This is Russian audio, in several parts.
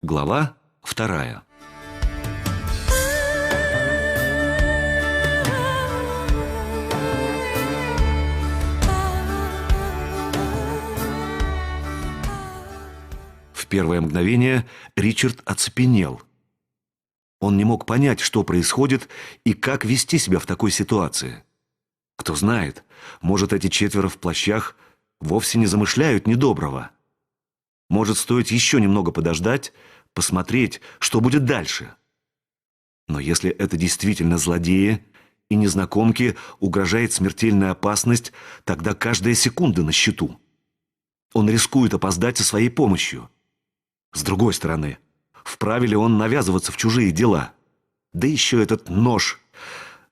Глава 2. В первое мгновение Ричард оцепенел. Он не мог понять, что происходит и как вести себя в такой ситуации. Кто знает, может, эти четверо в плащах вовсе не замышляют недоброго. Может, стоит еще немного подождать, посмотреть, что будет дальше. Но если это действительно злодеи и незнакомке угрожает смертельная опасность, тогда каждая секунда на счету. Он рискует опоздать со своей помощью. С другой стороны, вправе ли он навязываться в чужие дела? Да еще этот нож.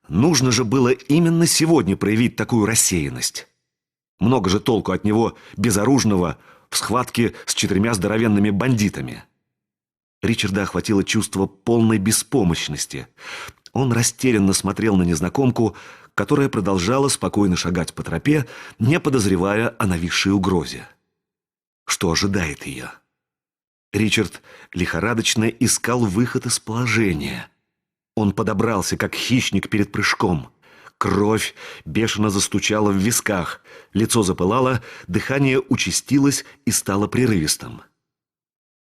Нужно же было именно сегодня проявить такую рассеянность. Много же толку от него, безоружного, в схватке с 4 здоровенными бандитами. Ричарда охватило чувство полной беспомощности. Он растерянно смотрел на незнакомку, которая продолжала спокойно шагать по тропе, не подозревая о нависшей угрозе. Что ожидает ее? Ричард лихорадочно искал выход из положения. Он подобрался, как хищник перед прыжком. Кровь бешено застучала в висках, лицо запылало, дыхание участилось и стало прерывистым.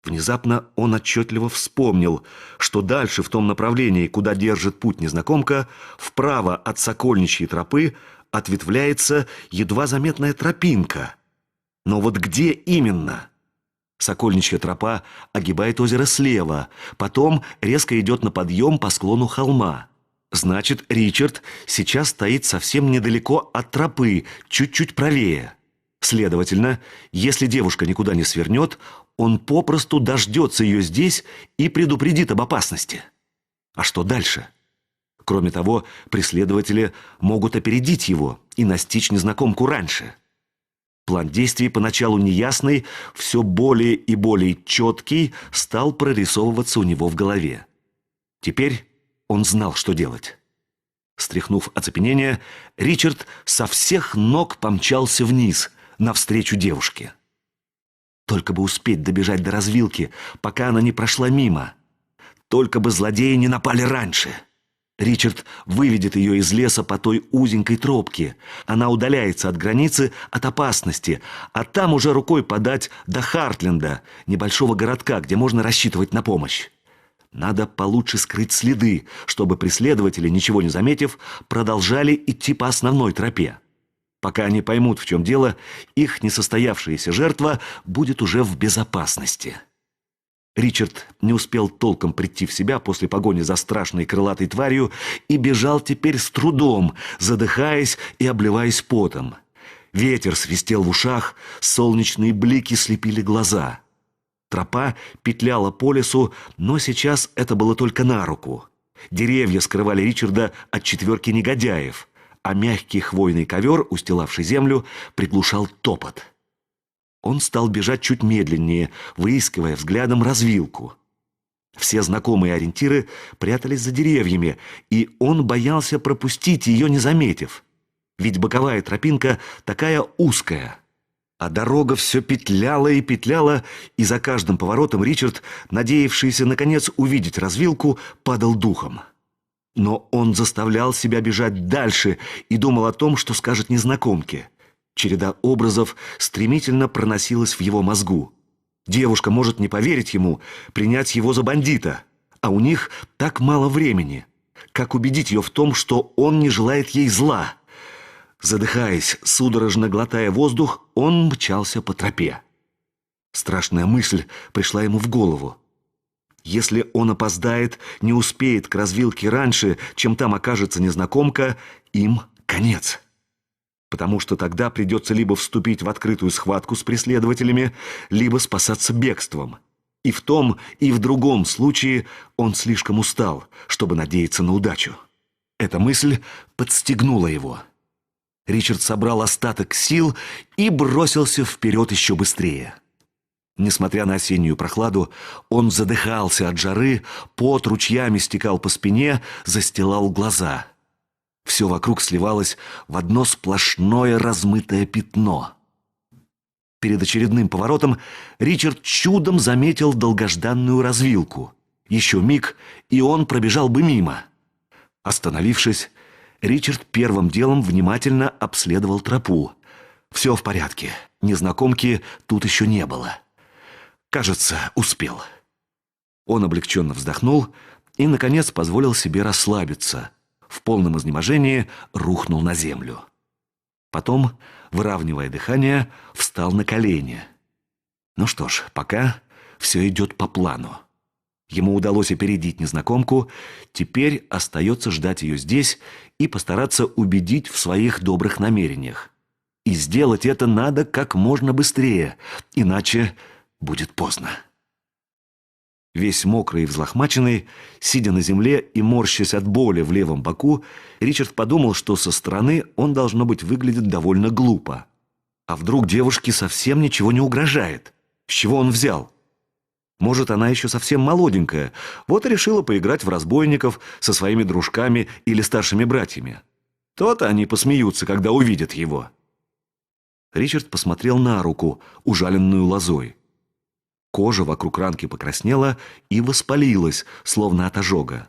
Внезапно он отчетливо вспомнил, что дальше, в том направлении, куда держит путь незнакомка, вправо от Сокольничьей тропы ответвляется едва заметная тропинка. Но вот где именно? Сокольничья тропа огибает озеро слева, потом резко идет на подъем по склону холма. Значит, Ричард сейчас стоит совсем недалеко от тропы, чуть-чуть правее. Следовательно, если девушка никуда не свернет, он попросту дождется ее здесь и предупредит об опасности. А что дальше? Кроме того, преследователи могут опередить его и настичь незнакомку раньше. План действий, поначалу неясный, все более и более четкий, стал прорисовываться у него в голове. Теперь он знал, что делать. Стряхнув оцепенение, Ричард со всех ног помчался вниз, навстречу девушке. Только бы успеть добежать до развилки, пока она не прошла мимо. Только бы злодеи не напали раньше. Ричард выведет ее из леса по той узенькой тропке. Она удаляется от границы, от опасности, а там уже рукой подать до Хартленда, небольшого городка, где можно рассчитывать на помощь. Надо получше скрыть следы, чтобы преследователи, ничего не заметив, продолжали идти по основной тропе. Пока они поймут, в чем дело, их несостоявшаяся жертва будет уже в безопасности. Ричард не успел толком прийти в себя после погони за страшной крылатой тварью и бежал теперь с трудом, задыхаясь и обливаясь потом. Ветер свистел в ушах, солнечные блики слепили глаза. Тропа петляла по лесу, но сейчас это было только на руку. Деревья скрывали Ричарда от четверки негодяев, а мягкий хвойный ковер, устилавший землю, приглушал топот. Он стал бежать чуть медленнее, выискивая взглядом развилку. Все знакомые ориентиры прятались за деревьями, и он боялся пропустить ее, не заметив. Ведь боковая тропинка такая узкая. А дорога все петляла и петляла, и за каждым поворотом Ричард, надеявшийся наконец увидеть развилку, падал духом. Но он заставлял себя бежать дальше и думал о том, что скажет незнакомке. Череда образов стремительно проносилась в его мозгу. Девушка может не поверить ему, принять его за бандита, а у них так мало времени. Как убедить ее в том, что он не желает ей зла? Задыхаясь, судорожно глотая воздух, он мчался по тропе. Страшная мысль пришла ему в голову. Если он опоздает, не успеет к развилке раньше, чем там окажется незнакомка, им конец. Потому что тогда придется либо вступить в открытую схватку с преследователями, либо спасаться бегством. И в том, и в другом случае он слишком устал, чтобы надеяться на удачу. Эта мысль подстегнула его. Ричард собрал остаток сил и бросился вперед еще быстрее. Несмотря на осеннюю прохладу, он задыхался от жары, пот ручьями стекал по спине, застилал глаза. Все вокруг сливалось в одно сплошное размытое пятно. Перед очередным поворотом Ричард чудом заметил долгожданную развилку. Еще миг, и он пробежал бы мимо. Остановившись, Ричард первым делом внимательно обследовал тропу. Все в порядке. Незнакомки тут еще не было. Кажется, успел. Он облегченно вздохнул и, наконец, позволил себе расслабиться. В полном изнеможении рухнул на землю. Потом, выравнивая дыхание, встал на колени. Ну что ж, пока все идет по плану. Ему удалось опередить незнакомку, теперь остается ждать ее здесь и постараться убедить в своих добрых намерениях. И сделать это надо как можно быстрее, иначе будет поздно. Весь мокрый и взлохмаченный, сидя на земле и морщась от боли в левом боку, Ричард подумал, что со стороны он, должно быть, выглядит довольно глупо. А вдруг девушке совсем ничего не угрожает? С чего он взял? Может, она еще совсем молоденькая, вот и решила поиграть в разбойников со своими дружками или старшими братьями. То-то они посмеются, когда увидят его. Ричард посмотрел на руку, ужаленную лозой. Кожа вокруг ранки покраснела и воспалилась, словно от ожога.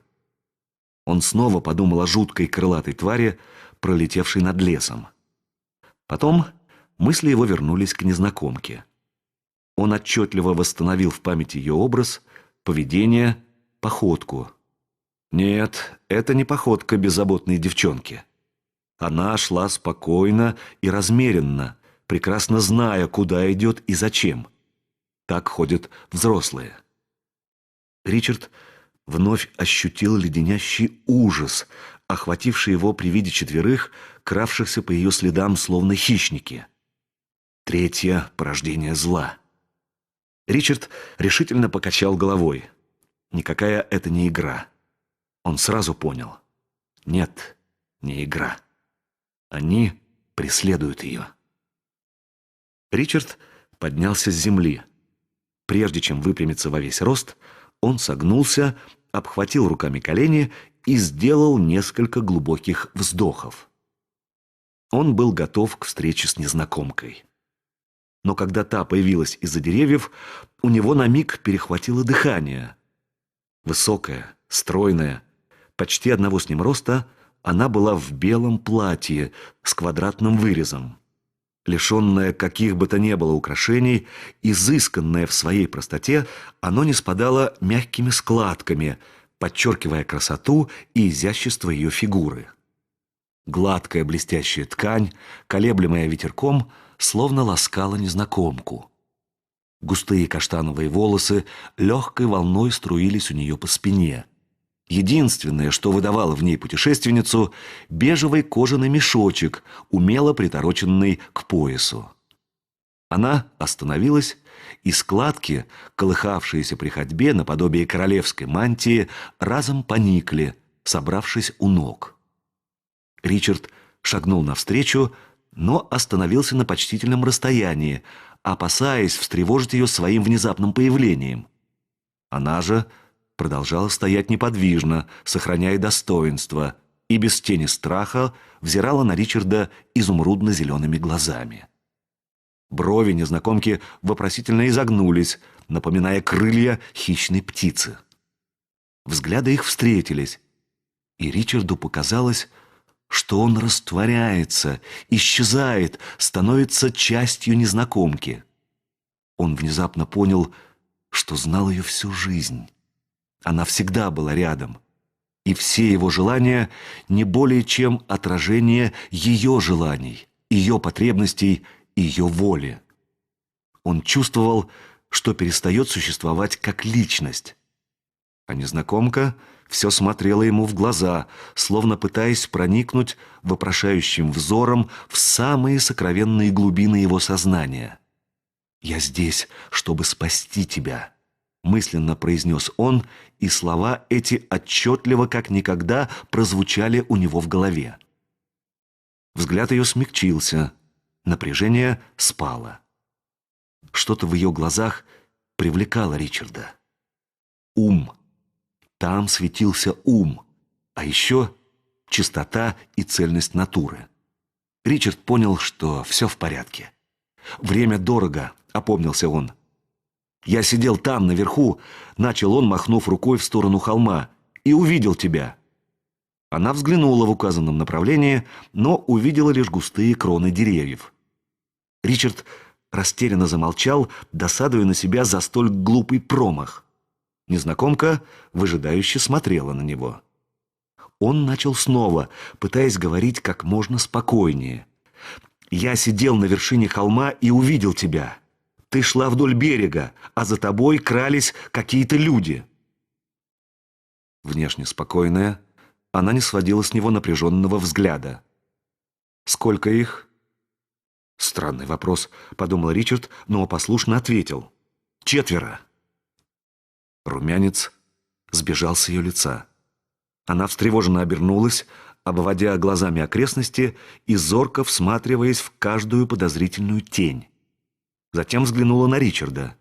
Он снова подумал о жуткой крылатой твари, пролетевшей над лесом. Потом мысли его вернулись к незнакомке. Он отчетливо восстановил в памяти ее образ, поведение, походку. Нет, это не походка беззаботной девчонки. Она шла спокойно и размеренно, прекрасно зная, куда идет и зачем. Так ходят взрослые. Ричард вновь ощутил леденящий ужас, охвативший его при виде четверых, кравшихся по ее следам, словно хищники. Третье порождение зла. Ричард решительно покачал головой. Никакая это не игра. Он сразу понял. Нет, не игра. Они преследуют ее. Ричард поднялся с земли. Прежде чем выпрямиться во весь рост, он согнулся, обхватил руками колени и сделал несколько глубоких вздохов. Он был готов к встрече с незнакомкой. Но когда та появилась из-за деревьев, у него на миг перехватило дыхание. Высокая, стройная, почти одного с ним роста, она была в белом платье с квадратным вырезом. Лишенное каких бы то ни было украшений, изысканное в своей простоте, оно не спадало мягкими складками, подчеркивая красоту и изящество ее фигуры. Гладкая блестящая ткань, колеблемая ветерком, словно ласкала незнакомку. Густые каштановые волосы легкой волной струились у нее по спине. Единственное, что выдавало в ней путешественницу, бежевый кожаный мешочек, умело притороченный к поясу. Она остановилась, и складки, колыхавшиеся при ходьбе наподобие королевской мантии, разом поникли, собравшись у ног. Ричард шагнул навстречу, но остановился на почтительном расстоянии, опасаясь встревожить ее своим внезапным появлением. Она же продолжала стоять неподвижно, сохраняя достоинство, и без тени страха взирала на Ричарда изумрудно-зелеными глазами. Брови незнакомки вопросительно изогнулись, напоминая крылья хищной птицы. Взгляды их встретились, и Ричарду показалось, что он растворяется, исчезает, становится частью незнакомки. Он внезапно понял, что знал ее всю жизнь. Она всегда была рядом, и все его желания не более чем отражение ее желаний, ее потребностей, ее воли. Он чувствовал, что перестает существовать как личность. А незнакомка все смотрела ему в глаза, словно пытаясь проникнуть вопрошающим взором в самые сокровенные глубины его сознания. «Я здесь, чтобы спасти тебя», — мысленно произнес он, и слова эти отчетливо, как никогда, прозвучали у него в голове. Взгляд ее смягчился, напряжение спало. Что-то в ее глазах привлекало Ричарда. Ум. Там светился ум, а еще чистота и цельность натуры. Ричард понял, что все в порядке. «Время дорого», — опомнился он. «Я сидел там, наверху», — начал он, махнув рукой в сторону холма, — «и увидел тебя». Она взглянула в указанном направлении, но увидела лишь густые кроны деревьев. Ричард растерянно замолчал, досадуя на себя за столь глупый промах. Незнакомка выжидающе смотрела на него. Он начал снова, пытаясь говорить как можно спокойнее. «Я сидел на вершине холма и увидел тебя. Ты шла вдоль берега, а за тобой крались какие-то люди». Внешне спокойная, она не сводила с него напряженного взгляда. «Сколько их?» «Странный вопрос», — подумал Ричард, но послушно ответил. «4». Румянец сбежал с ее лица. Она встревоженно обернулась, обводя глазами окрестности и зорко всматриваясь в каждую подозрительную тень. Затем взглянула на Ричарда.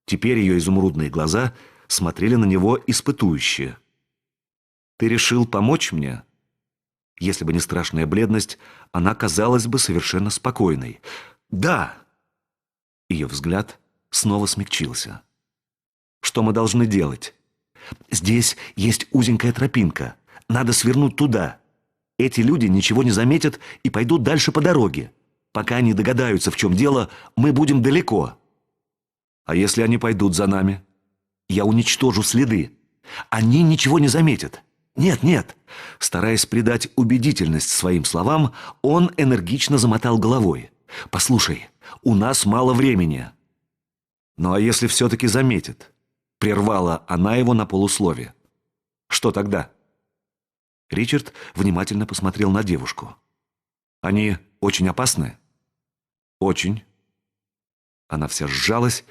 Теперь ее изумрудные глаза смотрели на него испытующе. «Ты решил помочь мне?» Если бы не страшная бледность, она казалась бы совершенно спокойной. «Да!» Ее взгляд снова смягчился. «Что мы должны делать?» «Здесь есть узенькая тропинка. Надо свернуть туда. Эти люди ничего не заметят и пойдут дальше по дороге. Пока они догадаются, в чем дело, мы будем далеко». «А если они пойдут за нами?» «Я уничтожу следы. Они ничего не заметят». «Нет, нет!» Стараясь придать убедительность своим словам, он энергично замотал головой. «Послушай, у нас мало времени». «Ну а если все-таки заметит?» Прервала она его на полуслове. «Что тогда?» Ричард внимательно посмотрел на девушку. «Они очень опасны?» «Очень». Она вся сжалась,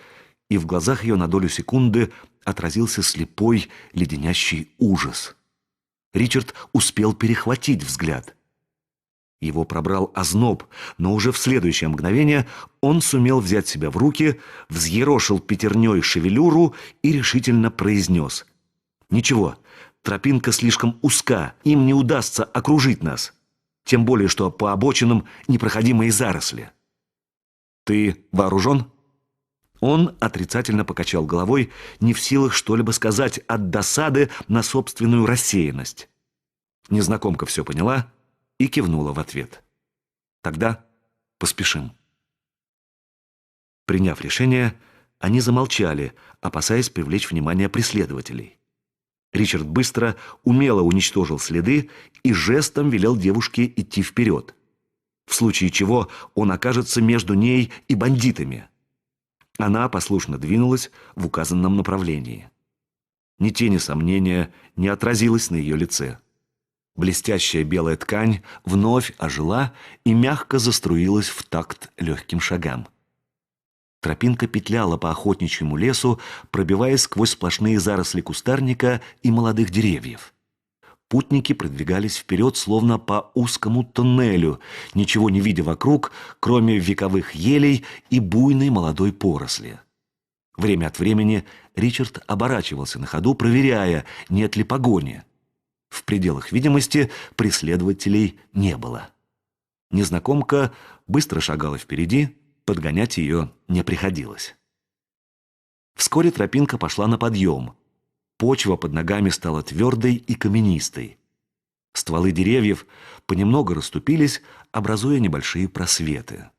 и в глазах ее на долю секунды отразился слепой, леденящий ужас. Ричард успел перехватить взгляд. Его пробрал озноб, но уже в следующее мгновение он сумел взять себя в руки, взъерошил пятерней шевелюру и решительно произнес: «Ничего, тропинка слишком узка, им не удастся окружить нас, тем более что по обочинам непроходимые заросли». «Ты вооружен?» Он отрицательно покачал головой, не в силах что-либо сказать от досады на собственную рассеянность. Незнакомка все поняла и кивнула в ответ. «Тогда поспешим». Приняв решение, они замолчали, опасаясь привлечь внимание преследователей. Ричард быстро, умело уничтожил следы и жестом велел девушке идти вперед, в случае чего он окажется между ней и бандитами. Она послушно двинулась в указанном направлении. Ни тени сомнения не отразилось на ее лице. Блестящая белая ткань вновь ожила и мягко заструилась в такт легким шагам. Тропинка петляла по охотничьему лесу, пробиваясь сквозь сплошные заросли кустарника и молодых деревьев. Путники продвигались вперед, словно по узкому туннелю, ничего не видя вокруг, кроме вековых елей и буйной молодой поросли. Время от времени Ричард оборачивался на ходу, проверяя, нет ли погони. В пределах видимости преследователей не было. Незнакомка быстро шагала впереди, подгонять ее не приходилось. Вскоре тропинка пошла на подъем. Почва под ногами стала твердой и каменистой. Стволы деревьев понемногу расступились, образуя небольшие просветы.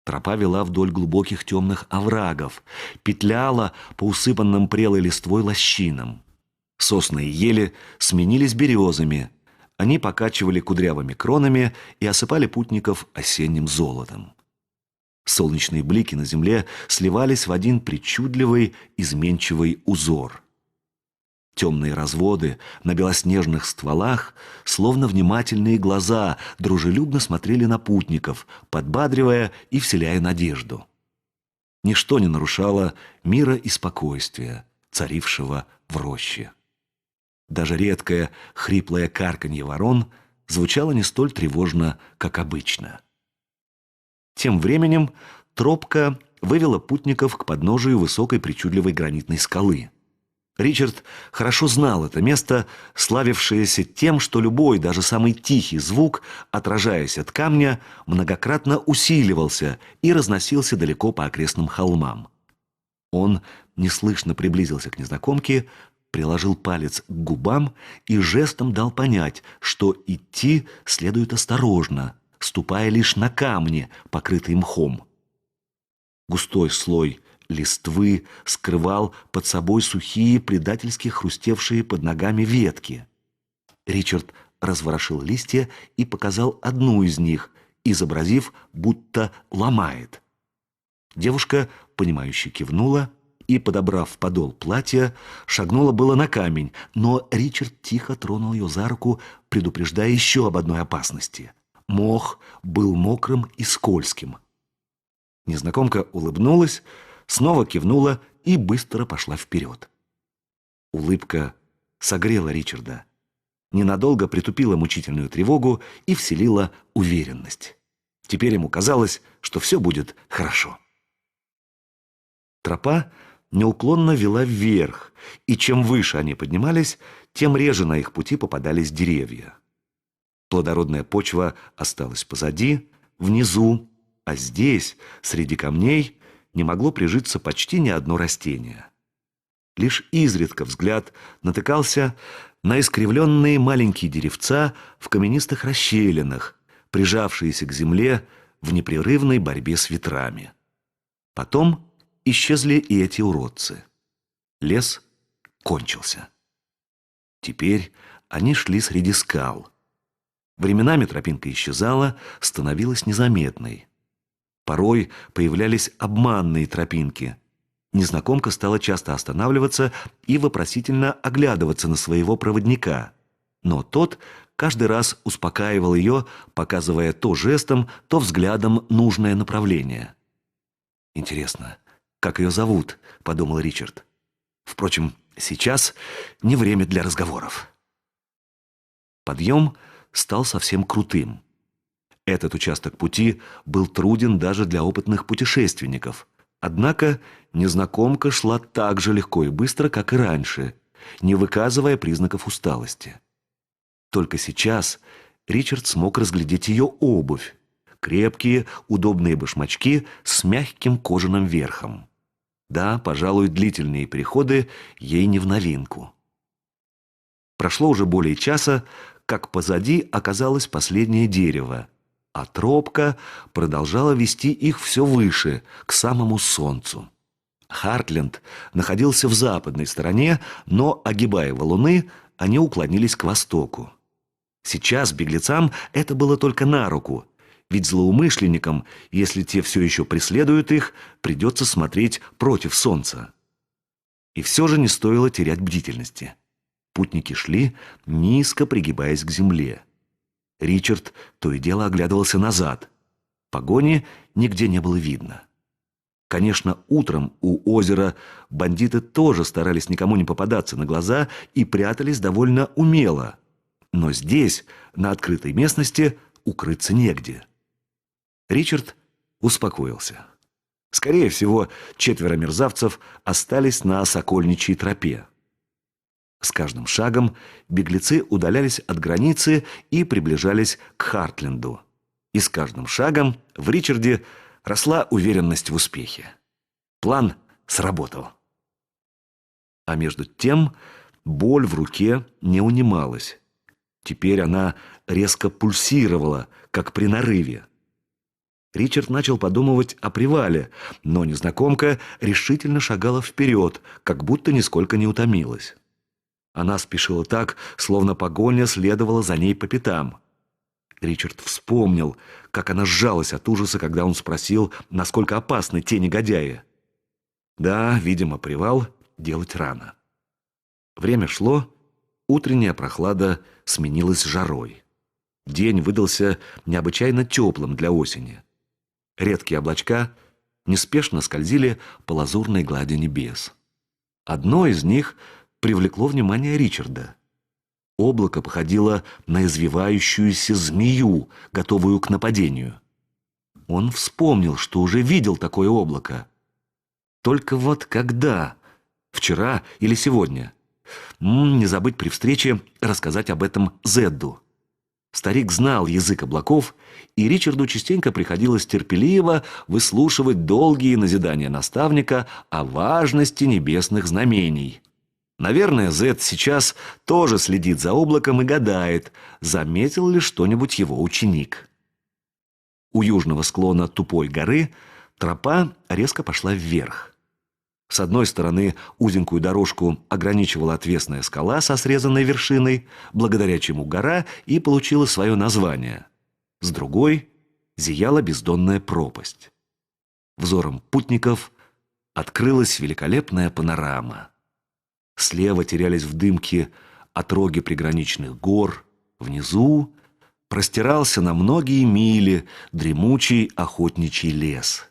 Тропа вела вдоль глубоких темных оврагов, петляла по усыпанным прелой листвой лощинам. Сосны и ели сменились березами. Они покачивали кудрявыми кронами и осыпали путников осенним золотом. Солнечные блики на земле сливались в один причудливый, изменчивый узор. Темные разводы на белоснежных стволах, словно внимательные глаза, дружелюбно смотрели на путников, подбадривая и вселяя надежду. Ничто не нарушало мира и спокойствия, царившего в роще. Даже редкое хриплое карканье ворон звучало не столь тревожно, как обычно. Тем временем тропка вывела путников к подножию высокой причудливой гранитной скалы. Ричард хорошо знал это место, славившееся тем, что любой, даже самый тихий звук, отражаясь от камня, многократно усиливался и разносился далеко по окрестным холмам. Он неслышно приблизился к незнакомке, приложил палец к губам и жестом дал понять, что идти следует осторожно, ступая лишь на камни, покрытые мхом. Густой слой листвы скрывал под собой сухие, предательски хрустевшие под ногами ветки. Ричард разворошил листья и показал одну из них, изобразив, будто ломает. Девушка, понимающе кивнула и, подобрав подол платья, шагнула было на камень, но Ричард тихо тронул ее за руку, предупреждая еще об одной опасности. Мох был мокрым и скользким. Незнакомка улыбнулась, снова кивнула и быстро пошла вперед. Улыбка согрела Ричарда, ненадолго притупила мучительную тревогу и вселила уверенность. Теперь ему казалось, что все будет хорошо. Тропа неуклонно вела вверх, и чем выше они поднимались, тем реже на их пути попадались деревья. Плодородная почва осталась позади, внизу, а здесь, среди камней, не могло прижиться почти ни одно растение. Лишь изредка взгляд натыкался на искривленные маленькие деревца в каменистых расщелинах, прижавшиеся к земле в непрерывной борьбе с ветрами. Потом исчезли и эти уродцы. Лес кончился. Теперь они шли среди скал. Временами тропинка исчезала, становилась незаметной. Порой появлялись обманные тропинки. Незнакомка стала часто останавливаться и вопросительно оглядываться на своего проводника. Но тот каждый раз успокаивал ее, показывая то жестом, то взглядом нужное направление. «Интересно, как ее зовут?» — подумал Ричард. «Впрочем, сейчас не время для разговоров». Подъем стал совсем крутым. Этот участок пути был труден даже для опытных путешественников. Однако незнакомка шла так же легко и быстро, как и раньше, не выказывая признаков усталости. Только сейчас Ричард смог разглядеть ее обувь. Крепкие, удобные башмачки с мягким кожаным верхом. Да, пожалуй, длительные переходы ей не в новинку. Прошло уже более часа, как позади оказалось последнее дерево, а тропка продолжала вести их все выше, к самому солнцу. Хартленд находился в западной стороне, но, огибая валуны, они уклонились к востоку. Сейчас беглецам это было только на руку, ведь злоумышленникам, если те все еще преследуют их, придется смотреть против солнца. И все же не стоило терять бдительности. Путники шли, низко пригибаясь к земле. Ричард то и дело оглядывался назад. Погони нигде не было видно. Конечно, утром у озера бандиты тоже старались никому не попадаться на глаза и прятались довольно умело. Но здесь, на открытой местности, укрыться негде. Ричард успокоился. Скорее всего, 4 мерзавцев остались на Сокольничьей тропе. С каждым шагом беглецы удалялись от границы и приближались к Хартленду. И с каждым шагом в Ричарде росла уверенность в успехе. План сработал. А между тем боль в руке не унималась. Теперь она резко пульсировала, как при нарыве. Ричард начал подумывать о привале, но незнакомка решительно шагала вперед, как будто нисколько не утомилась. Она спешила так, словно погоня следовала за ней по пятам. Ричард вспомнил, как она сжалась от ужаса, когда он спросил, насколько опасны те негодяи. Да, видимо, привал делать рано. Время шло, утренняя прохлада сменилась жарой. День выдался необычайно теплым для осени. Редкие облачка неспешно скользили по лазурной глади небес. Одно из них привлекло внимание Ричарда. Облако походило на извивающуюся змею, готовую к нападению. Он вспомнил, что уже видел такое облако. Только вот когда? Вчера или сегодня? Не забыть при встрече рассказать об этом Зедду. Старик знал язык облаков, и Ричарду частенько приходилось терпеливо выслушивать долгие назидания наставника о важности небесных знамений. Наверное, Зед сейчас тоже следит за облаком и гадает, заметил ли что-нибудь его ученик. У южного склона тупой горы тропа резко пошла вверх. С одной стороны узенькую дорожку ограничивала отвесная скала со срезанной вершиной, благодаря чему гора и получила свое название. С другой зияла бездонная пропасть. Взором путников открылась великолепная панорама. Слева терялись в дымке отроги приграничных гор, внизу простирался на многие мили дремучий охотничий лес.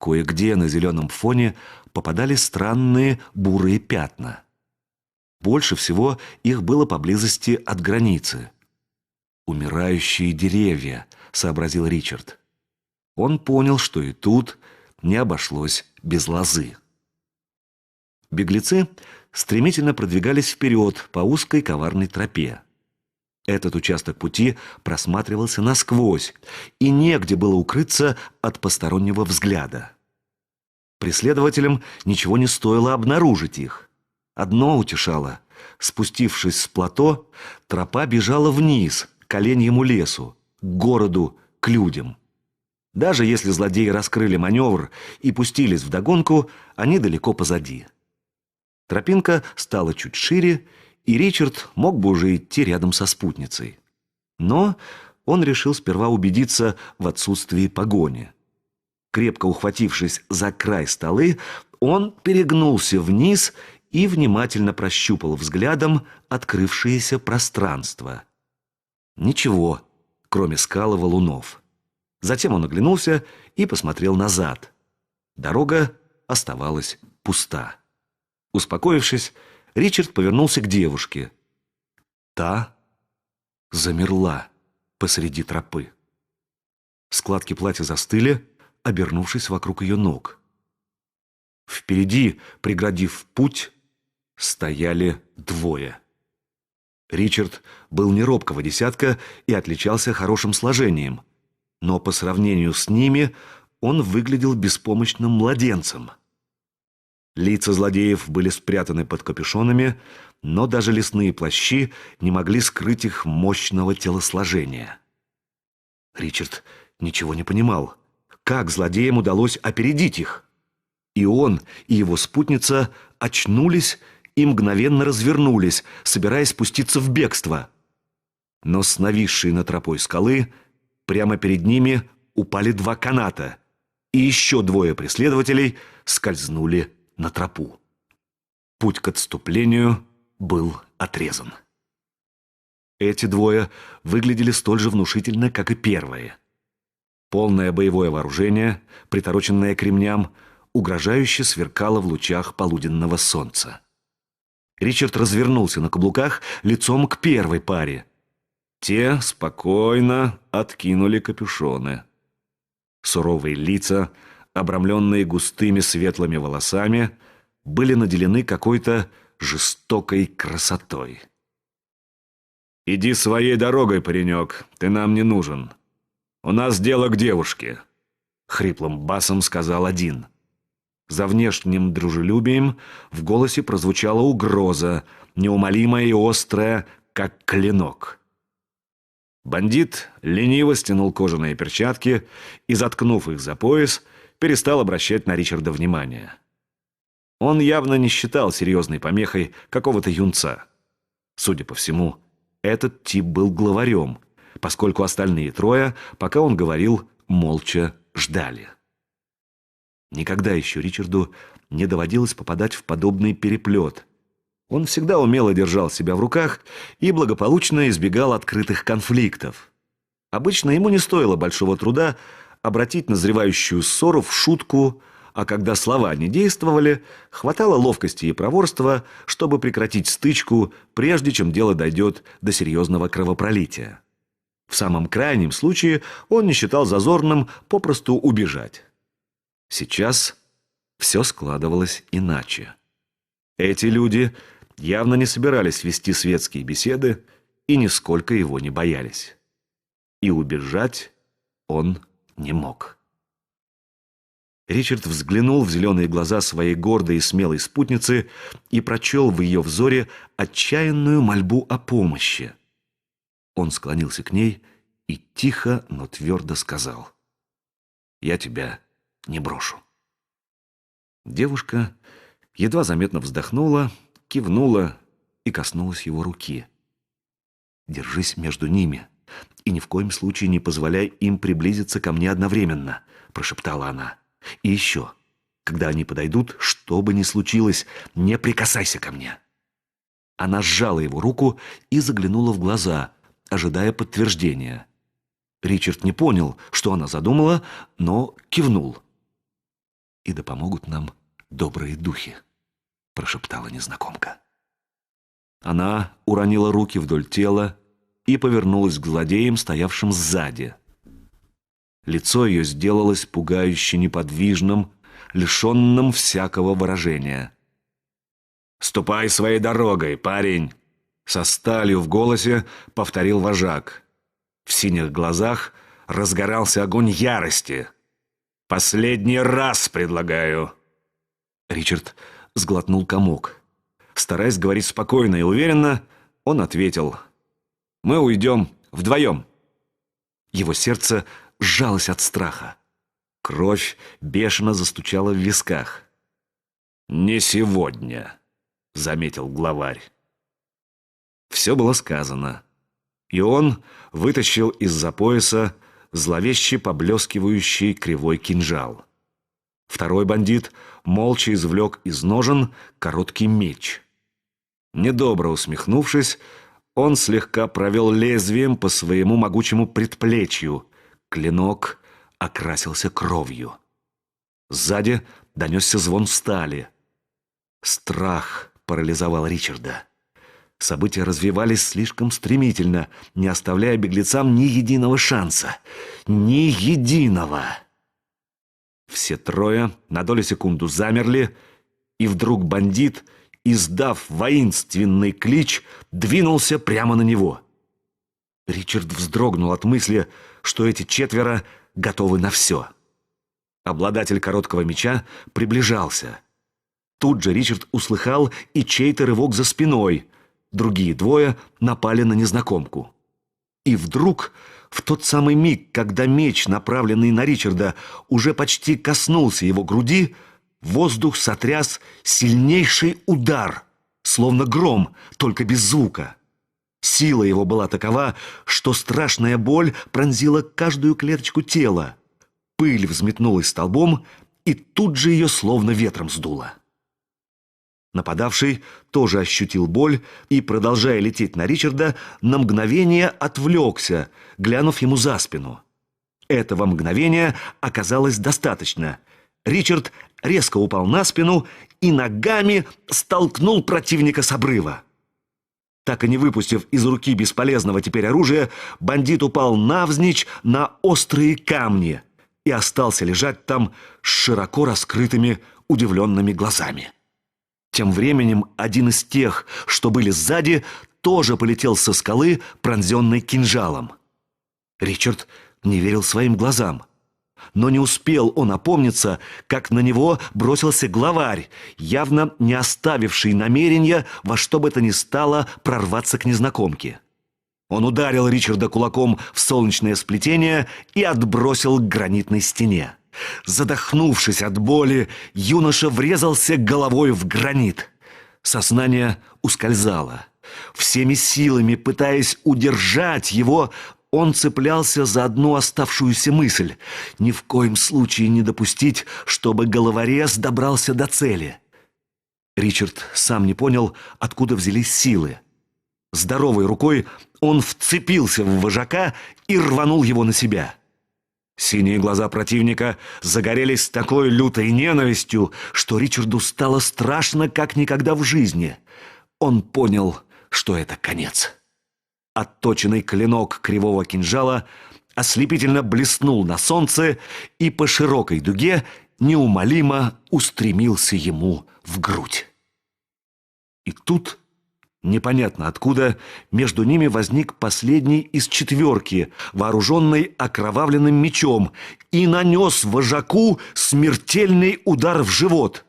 Кое-где на зеленом фоне попадались странные бурые пятна. Больше всего их было поблизости от границы. «Умирающие деревья», — сообразил Ричард. Он понял, что и тут не обошлось без лозы. Беглецы стремительно продвигались вперед по узкой коварной тропе. Этот участок пути просматривался насквозь, и негде было укрыться от постороннего взгляда. Преследователям ничего не стоило обнаружить их. Одно утешало. Спустившись с плато, тропа бежала вниз, к оленьему лесу, к городу, к людям. Даже если злодеи раскрыли маневр и пустились вдогонку, они далеко позади. Тропинка стала чуть шире, и Ричард мог бы уже идти рядом со спутницей. Но он решил сперва убедиться в отсутствии погони. Крепко ухватившись за край столы, он перегнулся вниз и внимательно прощупал взглядом открывшееся пространство. Ничего, кроме скал и валунов. Затем он оглянулся и посмотрел назад. Дорога оставалась пуста. Успокоившись, Ричард повернулся к девушке. Та замерла посреди тропы. Складки платья застыли, обернувшись вокруг ее ног. Впереди, преградив путь, стояли двое. Ричард был не робкого десятка и отличался хорошим сложением, но по сравнению с ними он выглядел беспомощным младенцем. Лица злодеев были спрятаны под капюшонами, но даже лесные плащи не могли скрыть их мощного телосложения. Ричард ничего не понимал. Как злодеям удалось опередить их? И он, и его спутница очнулись и мгновенно развернулись, собираясь спуститься в бегство. Но с нависшей над тропой скалы прямо перед ними упали два каната, и еще двое преследователей скользнули на тропу. Путь к отступлению был отрезан. Эти двое выглядели столь же внушительно, как и первые. Полное боевое вооружение, притороченное к ремням, угрожающе сверкало в лучах полуденного солнца. Ричард развернулся на каблуках лицом к первой паре. Те спокойно откинули капюшоны. Суровые лица, обрамленные густыми светлыми волосами, были наделены какой-то жестокой красотой. «Иди своей дорогой, паренек, ты нам не нужен. У нас дело к девушке», — хриплым басом сказал один. За внешним дружелюбием в голосе прозвучала угроза, неумолимая и острая, как клинок. Бандит лениво стянул кожаные перчатки и, заткнув их за пояс, перестал обращать на Ричарда внимание. Он явно не считал серьезной помехой какого-то юнца. Судя по всему, этот тип был главарем, поскольку остальные трое, пока он говорил, молча ждали. Никогда еще Ричарду не доводилось попадать в подобный переплет. Он всегда умело держал себя в руках и благополучно избегал открытых конфликтов. Обычно ему не стоило большого труда обратить назревающую ссору в шутку, а когда слова не действовали, хватало ловкости и проворства, чтобы прекратить стычку, прежде чем дело дойдет до серьезного кровопролития. В самом крайнем случае он не считал зазорным попросту убежать. Сейчас все складывалось иначе. Эти люди явно не собирались вести светские беседы и нисколько его не боялись. И убежать он не мог. Ричард взглянул в зеленые глаза своей гордой и смелой спутницы и прочел в ее взоре отчаянную мольбу о помощи. Он склонился к ней и тихо, но твердо сказал: «Я тебя не брошу». Девушка едва заметно вздохнула, кивнула и коснулась его руки. «Держись между ними и ни в коем случае не позволяй им приблизиться ко мне одновременно», — прошептала она. «И еще, когда они подойдут, что бы ни случилось, не прикасайся ко мне». Она сжала его руку и заглянула в глаза, ожидая подтверждения. Ричард не понял, что она задумала, но кивнул. «И да помогут нам добрые духи», — прошептала незнакомка. Она уронила руки вдоль тела и повернулась к злодеям, стоявшим сзади. Лицо ее сделалось пугающе неподвижным, лишенным всякого выражения. «Ступай своей дорогой, парень!» Со сталью в голосе повторил вожак. В синих глазах разгорался огонь ярости. «Последний раз предлагаю!» Ричард сглотнул комок. Стараясь говорить спокойно и уверенно, он ответил: «Мы уйдем вдвоем». Его сердце сжалось от страха. Кровь бешено застучала в висках. «Не сегодня», — заметил главарь. Все было сказано, и он вытащил из-за пояса зловеще поблескивающий кривой кинжал. Второй бандит молча извлек из ножен короткий меч. Недобро усмехнувшись, он слегка провел лезвием по своему могучему предплечью. Клинок окрасился кровью. Сзади донесся звон стали. Страх парализовал Ричарда. События развивались слишком стремительно, не оставляя беглецам ни единого шанса. Ни единого! Все трое на долю секунду замерли, и вдруг бандит, издав воинственный клич, двинулся прямо на него. Ричард вздрогнул от мысли, что эти четверо готовы на все. Обладатель короткого меча приближался. Тут же Ричард услыхал и чей-то рывок за спиной. Другие двое напали на незнакомку. И вдруг, в тот самый миг, когда меч, направленный на Ричарда, уже почти коснулся его груди, воздух сотряс сильнейший удар, словно гром, только без звука. Сила его была такова, что страшная боль пронзила каждую клеточку тела. Пыль взметнулась столбом, и тут же ее словно ветром сдуло. Нападавший тоже ощутил боль и, продолжая лететь на Ричарда, на мгновение отвлекся, глянув ему за спину. Этого мгновения оказалось достаточно. Ричард резко упал на спину и ногами столкнул противника с обрыва. Так и не выпустив из руки бесполезного теперь оружия, бандит упал навзничь на острые камни и остался лежать там с широко раскрытыми удивленными глазами. Тем временем один из тех, что были сзади, тоже полетел со скалы, пронзенный кинжалом. Ричард не верил своим глазам. Но не успел он опомниться, как на него бросился главарь, явно не оставивший намерения во что бы то ни стало прорваться к незнакомке. Он ударил Ричарда кулаком в солнечное сплетение и отбросил к гранитной стене. Задохнувшись от боли, юноша врезался головой в гранит. Сознание ускользало. Всеми силами, пытаясь удержать его, он цеплялся за одну оставшуюся мысль — ни в коем случае не допустить, чтобы головорез добрался до цели. Ричард сам не понял, откуда взялись силы. Здоровой рукой он вцепился в вожака и рванул его на себя. Синие глаза противника загорелись такой лютой ненавистью, что Ричарду стало страшно, как никогда в жизни. Он понял, что это конец. Отточенный клинок кривого кинжала ослепительно блеснул на солнце и по широкой дуге неумолимо устремился ему в грудь. тут, непонятно откуда, между ними возник последний из четверки, вооруженный окровавленным мечом, и нанес вожаку смертельный удар в живот.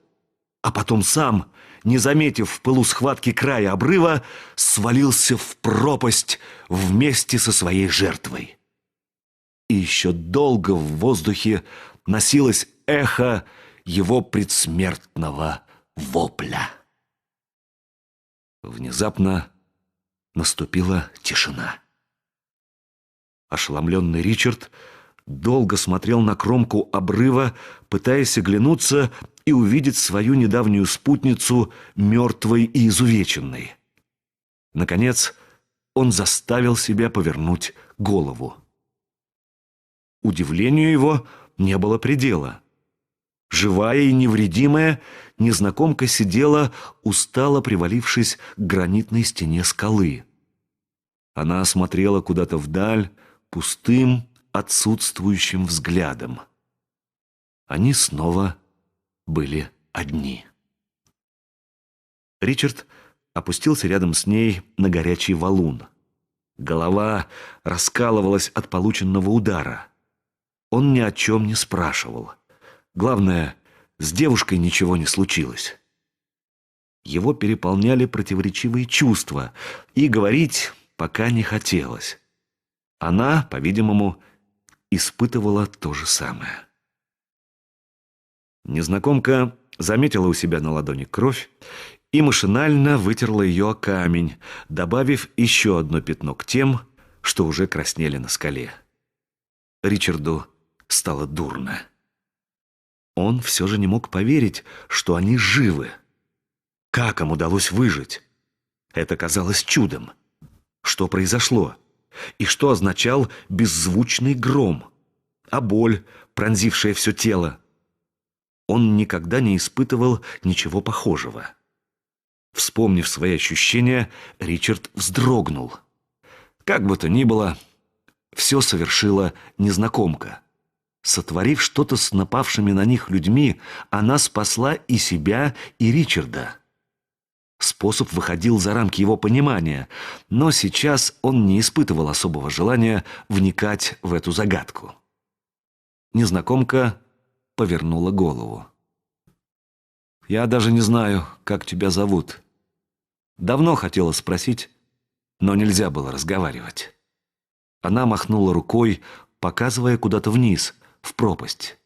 А потом сам, не заметив в пылу схватки края обрыва, свалился в пропасть вместе со своей жертвой. И еще долго в воздухе носилось эхо его предсмертного вопля. Внезапно наступила тишина. Ошеломленный Ричард долго смотрел на кромку обрыва, пытаясь оглянуться и увидеть свою недавнюю спутницу мертвой и изувеченной. Наконец, он заставил себя повернуть голову. Удивлению его не было предела. Живая и невредимая, незнакомка сидела, устало привалившись к гранитной стене скалы. Она смотрела куда-то вдаль пустым, отсутствующим взглядом. Они снова были одни. Ричард опустился рядом с ней на горячий валун. Голова раскалывалась от полученного удара. Он ни о чем не спрашивал. Главное, с девушкой ничего не случилось. Его переполняли противоречивые чувства, и говорить пока не хотелось. Она, по-видимому, испытывала то же самое. Незнакомка заметила у себя на ладони кровь и машинально вытерла ее о камень, добавив еще одно пятно к тем, что уже краснели на скале. Ричарду стало дурно. Он все же не мог поверить, что они живы. Как им удалось выжить? Это казалось чудом. Что произошло? И что означал беззвучный гром? А боль, пронзившая все тело? Он никогда не испытывал ничего похожего. Вспомнив свои ощущения, Ричард вздрогнул. Как бы то ни было, все совершила незнакомка. Сотворив что-то с напавшими на них людьми, она спасла и себя, и Ричарда. Способ выходил за рамки его понимания, но сейчас он не испытывал особого желания вникать в эту загадку. Незнакомка повернула голову. «Я даже не знаю, как тебя зовут. Давно хотела спросить, но нельзя было разговаривать». Она махнула рукой, показывая куда-то вниз, в пропасть.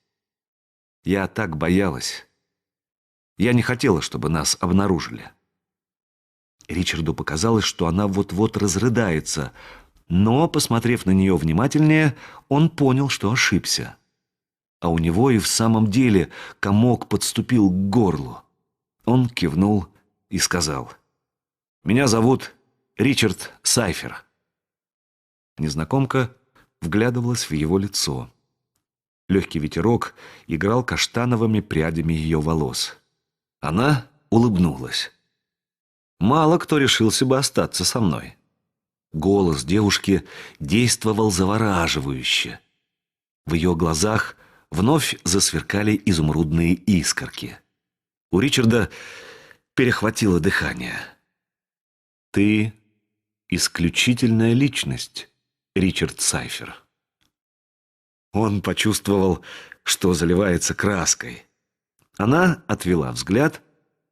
«Я так боялась. Я не хотела, чтобы нас обнаружили». Ричарду показалось, что она вот-вот разрыдается, но, посмотрев на нее внимательнее, он понял, что ошибся. А у него и в самом деле комок подступил к горлу. Он кивнул и сказал: «Меня зовут Ричард Сайфер». Незнакомка вглядывалась в его лицо. Легкий ветерок играл каштановыми прядями ее волос. Она улыбнулась. «Мало кто решился бы остаться со мной». Голос девушки действовал завораживающе. В ее глазах вновь засверкали изумрудные искорки. У Ричарда перехватило дыхание. «Ты исключительная личность, Ричард Сайфер». Он почувствовал, что заливается краской. Она отвела взгляд,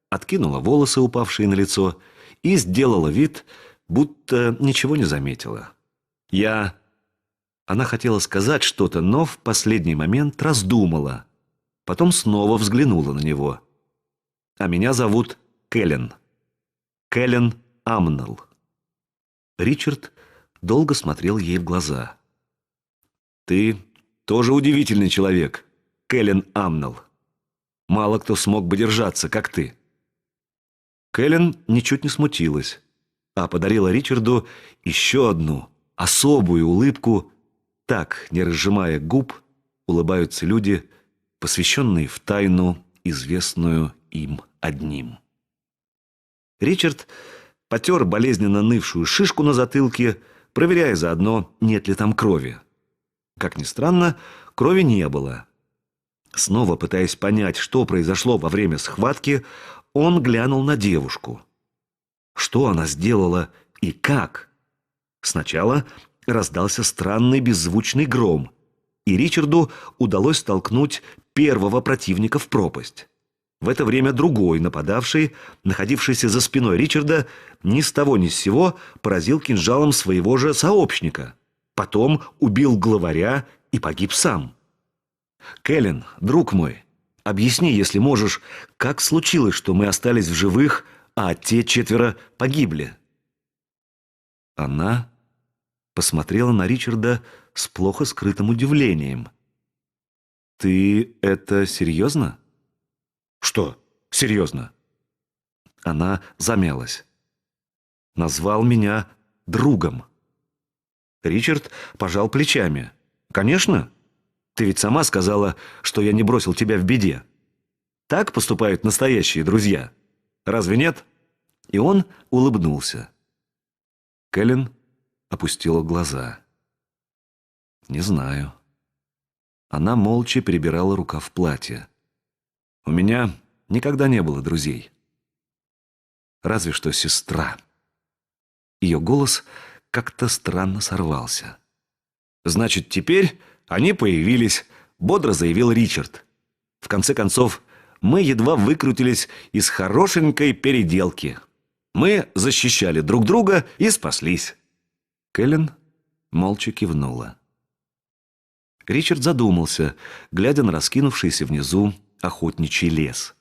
откинула волосы, упавшие на лицо, и сделала вид, будто ничего не заметила. Она хотела сказать что-то, но в последний момент раздумала. Потом снова взглянула на него. «А меня зовут Кэлен. Кэлен Амнелл». Ричард долго смотрел ей в глаза. «Ты тоже удивительный человек, Кэлен Амнелл. Мало кто смог бы держаться, как ты». Кэлен ничуть не смутилась, а подарила Ричарду еще одну особую улыбку. Так, не разжимая губ, улыбаются люди, посвященные в тайну, известную им одним. Ричард потер болезненно нывшую шишку на затылке, проверяя заодно, нет ли там крови. Как ни странно, крови не было. Снова пытаясь понять, что произошло во время схватки, он глянул на девушку. Что она сделала и как? Сначала раздался странный беззвучный гром, и Ричарду удалось столкнуть первого противника в пропасть. В это время другой нападавший, находившийся за спиной Ричарда, ни с того ни с сего поразил кинжалом своего же сообщника. Потом убил главаря и погиб сам. «Кэлен, друг мой, объясни, если можешь, как случилось, что мы остались в живых, а те 4 погибли?» Она посмотрела на Ричарда с плохо скрытым удивлением. «Ты это серьезно?» «Что серьезно?» Она замялась. «Назвал меня другом». Ричард пожал плечами. «Конечно. Ты ведь сама сказала, что я не бросил тебя в беде. Так поступают настоящие друзья. Разве нет?» И он улыбнулся. Кэлен опустила глаза. «Не знаю». Она молча перебирала рукав платья. «У меня никогда не было друзей. Разве что сестра». Ее голос как-то странно сорвался. «Значит, теперь они появились», — бодро заявил Ричард. «В конце концов, мы едва выкрутились из хорошенькой переделки. Мы защищали друг друга и спаслись». Кэлен молча кивнула. Ричард задумался, глядя на раскинувшийся внизу охотничий лес.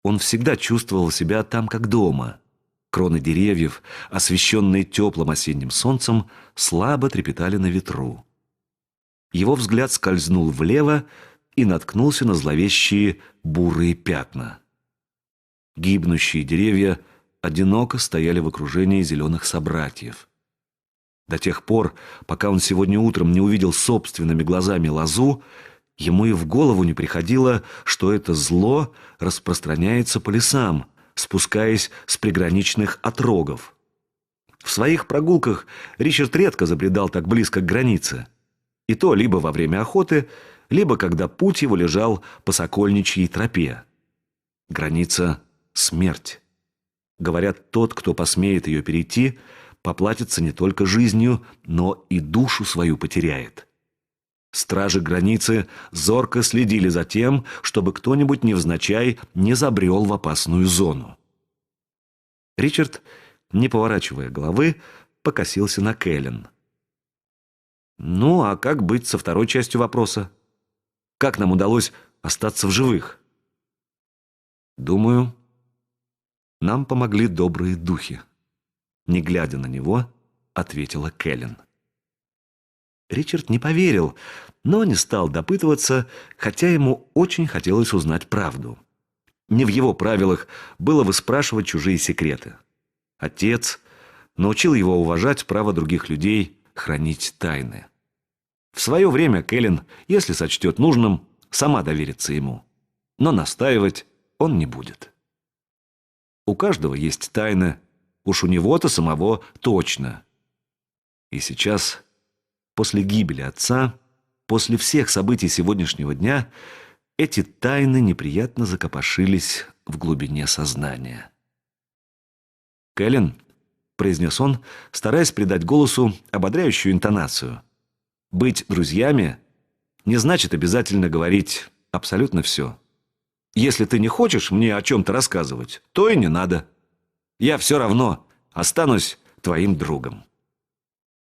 Он всегда чувствовал себя там, как дома. Кроны деревьев, освещенные теплым осенним солнцем, слабо трепетали на ветру. Его взгляд скользнул влево и наткнулся на зловещие бурые пятна. Гибнущие деревья одиноко стояли в окружении зеленых собратьев. До тех пор, пока он сегодня утром не увидел собственными глазами лозу, ему и в голову не приходило, что это зло распространяется по лесам, спускаясь с приграничных отрогов. В своих прогулках Ричард редко забредал так близко к границе. И то либо во время охоты, либо когда путь его лежал по Сокольничьей тропе. Граница — смерть. Говорят, тот, кто посмеет ее перейти, поплатится не только жизнью, но и душу свою потеряет. Стражи границы зорко следили за тем, чтобы кто-нибудь невзначай не забрел в опасную зону. Ричард, не поворачивая головы, покосился на Кэлен. «Ну, а как быть со второй частью вопроса? Как нам удалось остаться в живых?» «Думаю, нам помогли добрые духи», — не глядя на него, ответила Кэлен. Ричард не поверил, но не стал допытываться, хотя ему очень хотелось узнать правду. Не в его правилах было выспрашивать чужие секреты. Отец научил его уважать право других людей хранить тайны. В свое время Кэлен, если сочтет нужным, сама доверится ему. Но настаивать он не будет. У каждого есть тайна, уж у него-то самого точно. И сейчас, после гибели отца, после всех событий сегодняшнего дня, эти тайны неприятно закопошились в глубине сознания. «Кэлен», — произнес он, стараясь придать голосу ободряющую интонацию, «быть друзьями не значит обязательно говорить абсолютно все. Если ты не хочешь мне о чем-то рассказывать, то и не надо. Я все равно останусь твоим другом».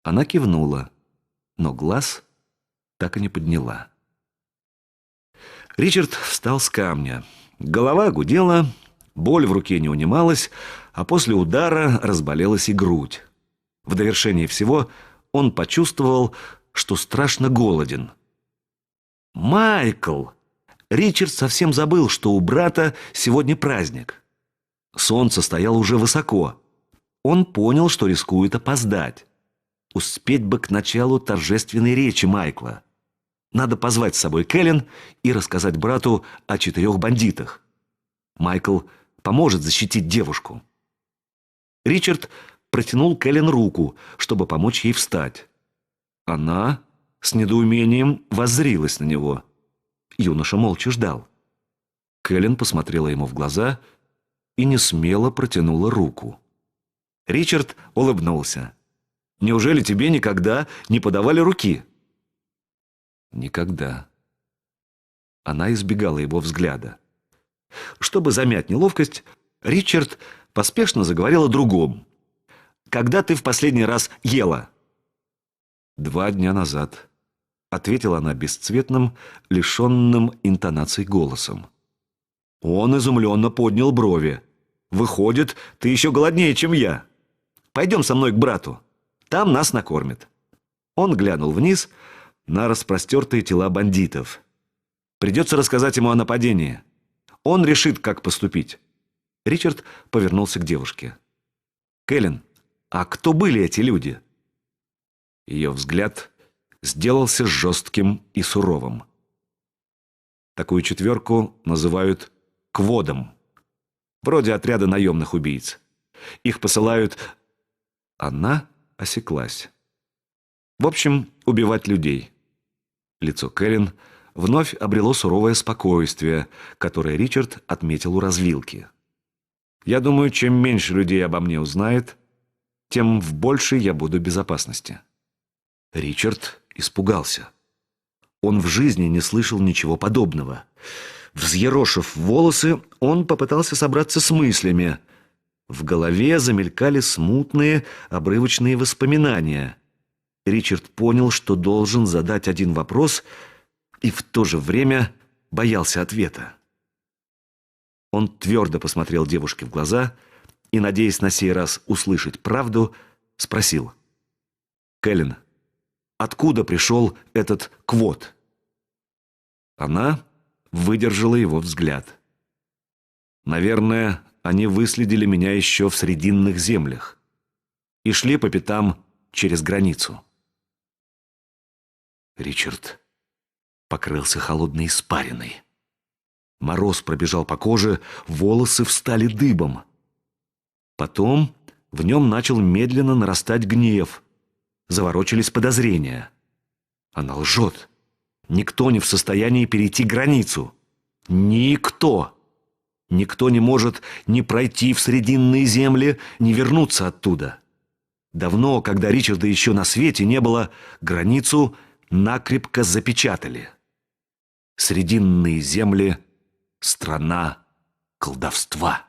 Она кивнула, но глаз так и не подняла. Ричард встал с камня. Голова гудела, боль в руке не унималась, а после удара разболелась и грудь. В довершение всего он почувствовал, что страшно голоден. «Майкл!» Ричард совсем забыл, что у брата сегодня праздник. Солнце стояло уже высоко. Он понял, что рискует опоздать. Успеть бы к началу торжественной речи Майкла. Надо позвать с собой Кэлен и рассказать брату о 4 бандитах. Майкл поможет защитить девушку. Ричард протянул Кэлен руку, чтобы помочь ей встать. Она с недоумением воззрилась на него. Юноша молча ждал. Кэлен посмотрела ему в глаза и несмело протянула руку. Ричард улыбнулся. «Неужели тебе никогда не подавали руки?» «Никогда». Она избегала его взгляда. Чтобы замять неловкость, Ричард поспешно заговорил о другом. «Когда ты в последний раз ела?» 2 дня назад», — ответила она бесцветным, лишенным интонаций голосом. Он изумленно поднял брови. «Выходит, ты еще голоднее, чем я. Пойдем со мной к брату. Там нас накормят». Он глянул вниз на распростертые тела бандитов. Придется рассказать ему о нападении. Он решит, как поступить. Ричард повернулся к девушке. «Кэлен, а кто были эти люди?» Ее взгляд сделался жестким и суровым. Такую четверку называют кводом, вроде отряда наемных убийц. Их посылают... Она осеклась. В общем, убивать людей. Лицо Кэлен вновь обрело суровое спокойствие, которое Ричард отметил у развилки. «Я думаю, чем меньше людей обо мне узнает, тем в большей я буду безопасности». Ричард испугался. Он в жизни не слышал ничего подобного. Взъерошив волосы, он попытался собраться с мыслями. В голове замелькали смутные, обрывочные воспоминания. Ричард понял, что должен задать один вопрос, и в то же время боялся ответа. Он твердо посмотрел девушке в глаза и, надеясь на сей раз услышать правду, спросил: «Кэлен, откуда пришел этот квот?» Она выдержала его взгляд. «Наверное, они выследили меня еще в Срединных землях и шли по пятам через границу». Ричард покрылся холодной испариной. Мороз пробежал по коже, волосы встали дыбом. Потом в нем начал медленно нарастать гнев. Заворочились подозрения. Она лжет. Никто не в состоянии перейти границу. Никто. Никто не может ни пройти в Срединные земли, ни вернуться оттуда. Давно, когда Ричарда еще на свете не было, границу накрепко запечатали. Срединные земли — страна колдовства.